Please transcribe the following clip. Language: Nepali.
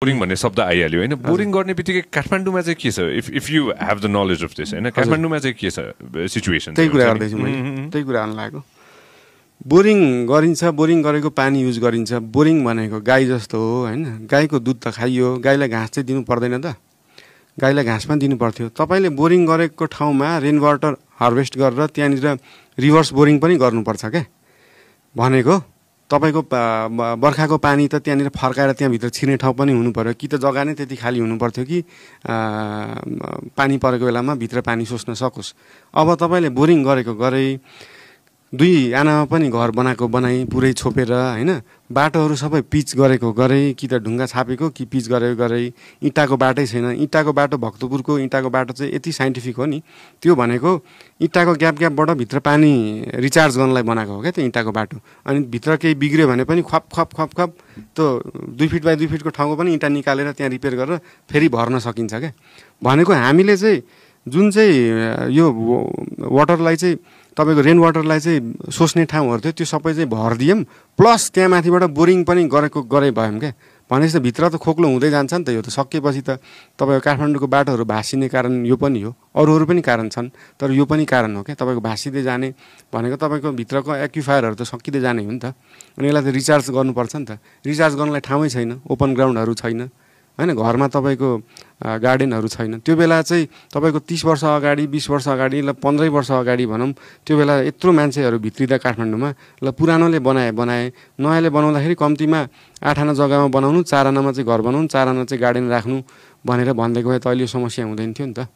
बोरिङ भन्ने शब्द आइहाल्यो होइन बोरिङ गर्ने बित्तिकै काठमाडौँमा चाहिँ के छ if you have the knowledge of this होइन काठमाडौँमा चाहिँ के छ सिचुएसन त्यही कुरा गर्दैछु मैले त्यही कुरा आउनु लागेको बोरिङ गरिन्छ बोरिङ गरेको पानी युज गरिन्छ बोरिङ भनेको गाई जस्तो हो होइन गाईको दुध त खाइयो गाईलाई घाँस चाहिँ दिनु पर्दैन त गाईलाई घाँस पनि दिनु पर्थ्यो तपाईँले बोरिङ गरेको ठाउँमा रेन वाटर हार्भेस्ट गरेर त्यहाँनिर रिभर्स बोरिङ पनि गर्नुपर्छ क्या भनेको तपाईँको बर्खाको पानी त त्यहाँनिर फर्काएर त्यहाँभित्र छिर्ने ठाउँ पनि हुनु पर्यो कि त जग्गा नै त्यति खाली हुनु पर्थ्यो कि पानी परेको बेलामा भित्र पानी सोच्न सकोस् अब तपाईँले बोरिङ गरेको गरे 2 आनामा पनि घर बनाएको बनाई पुरै छोपेर होइन बाटोहरू सबै पिच गरेको गरे कि त ढुङ्गा छापेको कि पिच गरेको गरे इँटाको बाटै छैन इँटाको बाटो भक्तपुरको इँटाको बाटो चाहिँ यति साइन्टिफिक हो नि त्यो भनेको इँटाको ग्यापबाट भित्र पानी रिचार्ज गर्नलाई बनाएको हो क्या त्यो इँटाको बाटो अनि भित्र केही बिग्रियो भने पनि खप खप खप खप त्यो 2 फिट बाई 2 फिटको ठाउँको पनि इँटा निकालेर त्यहाँ रिपेयर गरेर फेरि भर्न सकिन्छ क्या भनेको हामीले चाहिँ जुन चाहिँ यो वाटरलाई चाहिँ तपाईँको रेन वाटरलाई चाहिँ सोच्ने ठाउँहरू थियो त्यो सबै चाहिँ भरिदियौँ प्लस त्यहाँ माथिबाट बोरिङ पनि गरे भयौँ क्या भनेपछि त भित्र त खोक्लो हुँदै जान्छ नि त यो त सकिएपछि त तपाईँको काठमाडौँको बाटोहरू भाँसिने कारण यो पनि हो अरूहरू पनि कारण छन् तर यो पनि कारण हो क्या तपाईँको भाँसिँदै जाने भनेको तपाईँको भित्रको एक्युफायरहरू त सकिँदै जाने हो नि त अनि यसलाई त रिचार्ज गर्नुपर्छ नि त रिचार्ज गर्नलाई ठाउँै छैन ओपन ग्राउन्डहरू छैन होइन घरमा तपाईँको गार्डनहरू छैन त्यो बेला चाहिँ तपाईँको 30 वर्ष अगाडि 20 वर्ष अगाडि ल 15 वर्ष अगाडि भनौँ त्यो बेला यत्रो मान्छेहरू भित्रिँदा काठमाडौँमा ल पुरानोले बनाए नयाँले बनाउँदाखेरि कम्तीमा 8 आना जग्गामा बनाउनु 4 आनामा चाहिँ घर बनाउनु 4 आना चाहिँ गार्डन राख्नु भनेर भनिदिएको भए त अहिले समस्या हुँदैन थियो नि त